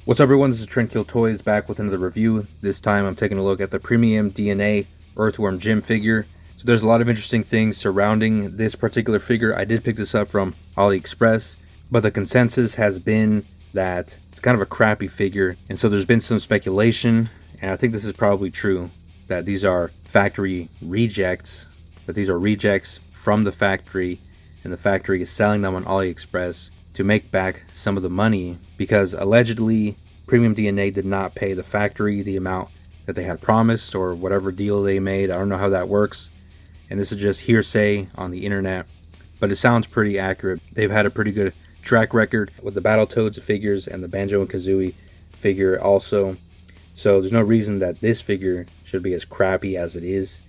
What's up everyone, this is Trendkill Toys back with another review. This time I'm taking a look at the premium DNA Earthworm Gym figure. So there's a lot of interesting things surrounding this particular figure. I did pick this up from AliExpress, but the consensus has been that it's kind of a crappy figure. And so there's been some speculation, and I think this is probably true, that these are factory rejects, that these are rejects from the factory, and the factory is selling them on AliExpress to make back some of the money, because allegedly Premium DNA did not pay the factory the amount that they had promised, or whatever deal they made. I don't know how that works, and this is just hearsay on the internet, but it sounds pretty accurate. They've had a pretty good track record with the Battletoads figures and the Banjo and Kazooie figure also, so there's no reason that this figure should be as crappy as it is.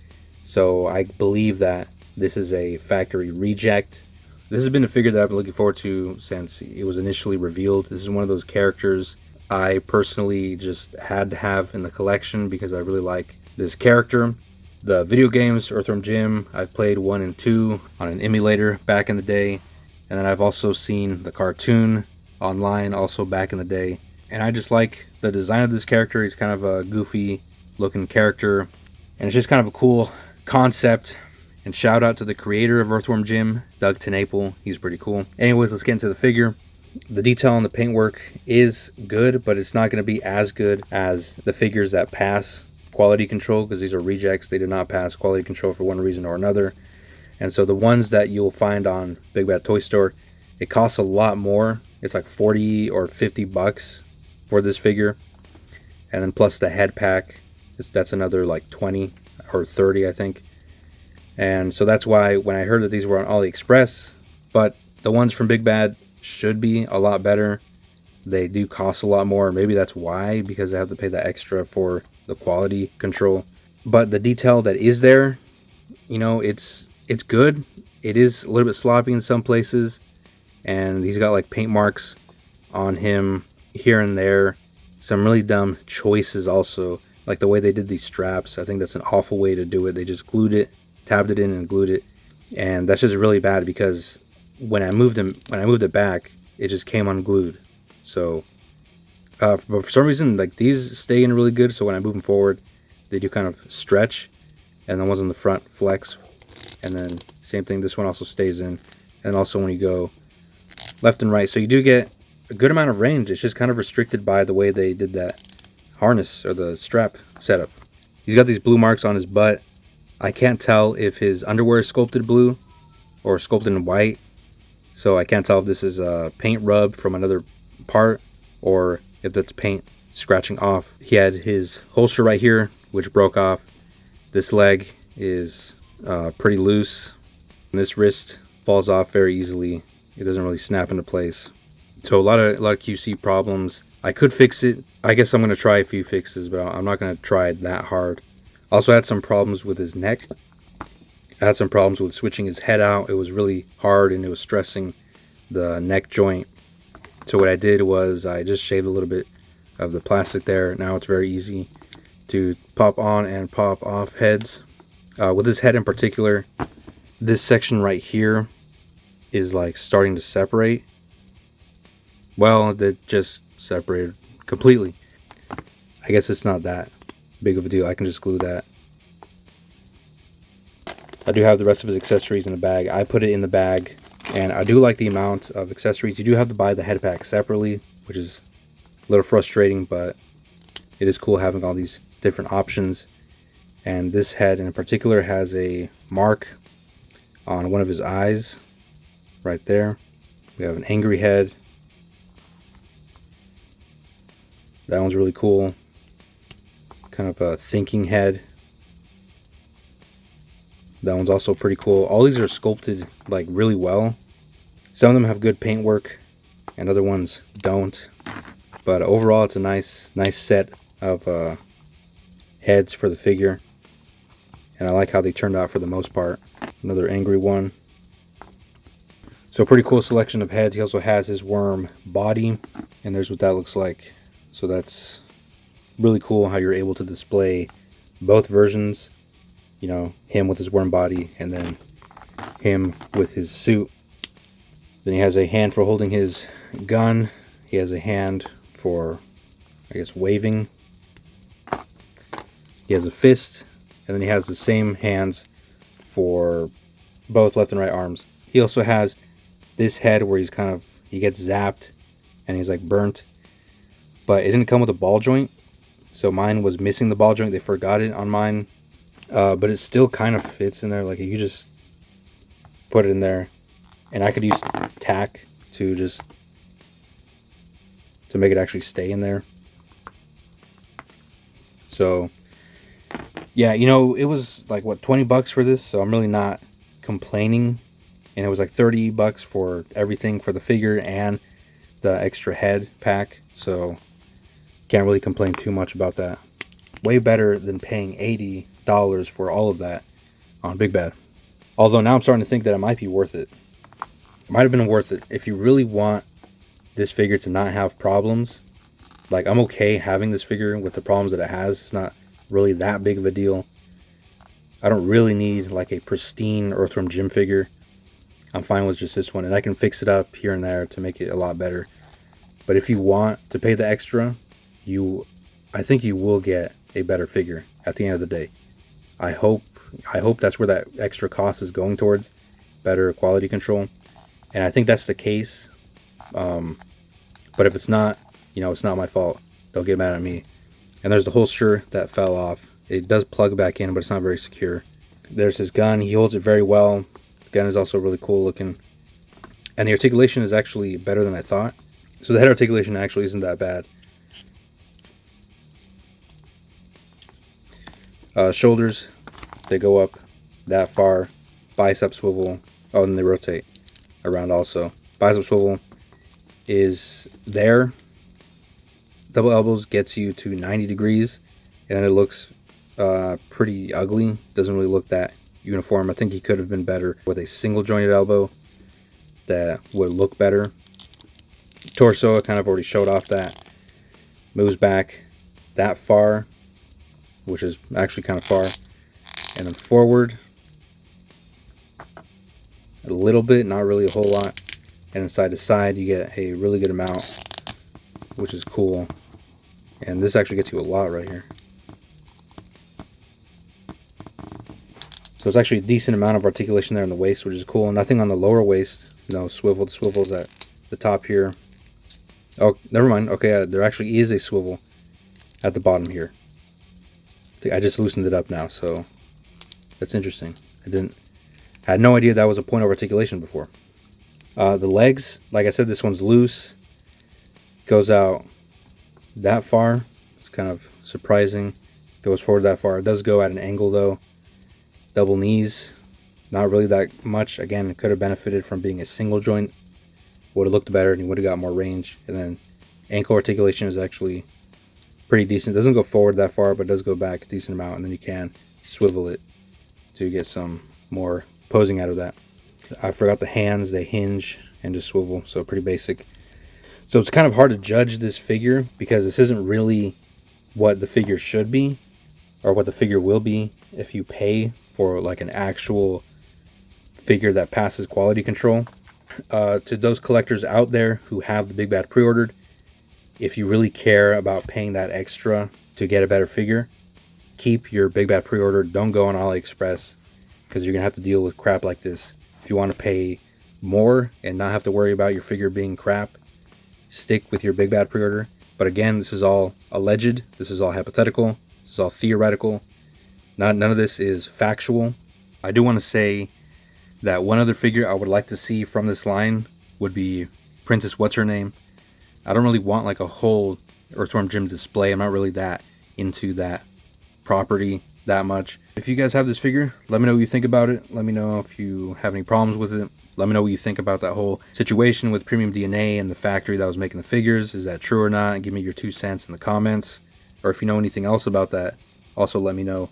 So I believe that this is a factory reject. This has been a figure that I've been looking forward to since it was initially revealed. This is one of those characters I personally just had to have in the collection because I really like this character. The video games, Earthworm Jim, I've played 1 and 2 on an emulator back in the day. And then I've also seen the cartoon online also back in the day. And I just like the design of this character. He's kind of a goofy looking character, and it's just kind of a cool concept. And shout out to the creator of Earthworm Jim, Doug Tenaple. He's pretty cool. Anyways, let's get into the figure. The detail on the paintwork is good, but it's not going to be as good as the figures that pass quality control, because these are rejects. They did not pass quality control for one reason or another. And so the ones that you'll find on Big Bad Toy Store, it costs a lot more. It's like 40 or 50 bucks for this figure. And then plus the head pack, that's another like 20 or 30, I think. And so that's why when I heard that these were on AliExpress, but the ones from Big Bad should be a lot better. They do cost a lot more. Maybe that's why, because I have to pay the extra for the quality control. But the detail that is there, you know, it's good. It is a little bit sloppy in some places. And he's got like paint marks on him here and there. Some really dumb choices also. Like the way they did these straps. I think that's an awful way to do it. They just glued it, tabbed it in and glued it, and that's just really bad, because when I moved it back, it just came unglued. So but for some reason, like, these stay in really good, so when I move them forward, they do kind of stretch, and the ones on the front flex. And then same thing, this one also stays in, and also when you go left and right, so you do get a good amount of range. It's just kind of restricted by the way they did that harness or the strap setup. He's got these blue marks on his butt. I can't tell if his underwear is sculpted blue or sculpted in white, so I can't tell if this is a paint rub from another part or if that's paint scratching off. He had his holster right here, which broke off. This leg is pretty loose, and this wrist falls off very easily. It doesn't really snap into place. So a lot of QC problems. I could fix it. I guess I'm going to try a few fixes, but I'm not going to try it that hard. Also had some problems with his neck. I had some problems with switching his head out. It was really hard, and it was stressing the neck joint. So what I did was I just shaved a little bit of the plastic there. Now it's very easy to pop on and pop off heads. With this head in particular, this section right here is like starting to separate. Well, it just separated completely. I guess it's not that big of a deal. I can just glue that. I do have the rest of his accessories in the bag. I put it in the bag, and I do like the amount of accessories. You do have to buy the head pack separately, which is a little frustrating, but it is cool having all these different options. And this head in particular has a mark on one of his eyes right there. We have an angry head. That one's really cool. Kind of a thinking head. That one's also pretty cool. All these are sculpted like really well. Some of them have good paintwork and other ones don't. But overall, it's a nice set of heads for the figure. And I like how they turned out for the most part. Another angry one. So a pretty cool selection of heads. He also has his worm body, and there's what that looks like. So that's really cool how you're able to display both versions. You know, him with his worm body and then him with his suit. Then he has a hand for holding his gun. He has a hand for I guess, waving. He has a fist, and then he has the same hands for both left and right arms. He also has this head where he gets zapped and he's like burnt, but it didn't come with a ball joint, so mine was missing the ball joint. They forgot it on mine, but it still kind of fits in there. Like, you just put it in there, and I could use tack to make it actually stay in there. So yeah, you know, it was like, what, $20 for this, so I'm really not complaining. And it was like $30 for everything, for the figure and the extra head pack, so can't really complain too much about that. Way better than paying $80 for all of that on Big Bad. Although now I'm starting to think that it might be worth it. It might have been worth it. If you really want this figure to not have problems, like, I'm okay having this figure with the problems that it has. It's not really that big of a deal. I don't really need like a pristine Earthworm gym figure. I'm fine with just this one, and I can fix it up here and there to make it a lot better. But if you want to pay the extra, I think you will get a better figure at the end of the day. I hope that's where that extra cost is going towards, better quality control, and I think that's the case. But if it's not, you know, it's not my fault. Don't get mad at me. And there's the holster that fell off. It does plug back in, but it's not very secure. There's his gun. He holds it very well. The gun is also really cool looking. And the articulation is actually better than I thought. So the head articulation actually isn't that bad. Shoulders, they go up that far. Bicep swivel. Oh, and they rotate around also. Bicep swivel is there. Double elbows gets you to 90 degrees, and it looks pretty ugly. Doesn't really look that uniform. I think he could have been better with a single jointed elbow that would look better. Torso, I kind of already showed off that. Moves back that far, which is actually kind of far, and then forward a little bit, not really a whole lot, and then side to side you get a really good amount, which is cool. And this actually gets you a lot right here. So it's actually a decent amount of articulation there in the waist, which is cool. Nothing on the lower waist. No swivel. The swivel's at the top here. Oh, never mind. Okay, there actually is a swivel at the bottom here. I just loosened it up now, so that's interesting. Had no idea that was a point of articulation before. The legs, like I said, this one's loose. Goes out that far. It's kind of surprising. Goes forward that far. It does go at an angle though. Double knees, not really that much. Again, it could have benefited from being a single joint. Would have looked better and you would have got more range. And then ankle articulation is actually pretty decent. It doesn't go forward that far, but it does go back a decent amount, and then you can swivel it to get some more posing out of that. I forgot the hands. They hinge and just swivel, so pretty basic. So it's kind of hard to judge this figure because this isn't really what the figure should be or what the figure will be if you pay for like an actual figure that passes quality control. To those collectors out there who have the Big Bad pre-ordered, if you really care about paying that extra to get a better figure, keep your Big Bad pre-order. Don't go on AliExpress because you're going to have to deal with crap like this. If you want to pay more and not have to worry about your figure being crap, stick with your Big Bad pre-order. But again, this is all alleged. This is all hypothetical. This is all theoretical. None of this is factual. I do want to say that one other figure I would like to see from this line would be Princess What's-Her-Name. I don't really want like a whole Earthworm Jim display. I'm not really that into that property that much. If you guys have this figure, let me know what you think about it. Let me know if you have any problems with it. Let me know what you think about that whole situation with Premium DNA and the factory that was making the figures. Is that true or not? Give me your 2 cents in the comments. Or if you know anything else about that, also let me know.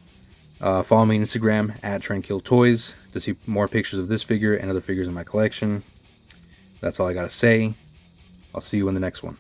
Follow me on Instagram at TrendKillToys to see more pictures of this figure and other figures in my collection. That's all I gotta say. I'll see you in the next one.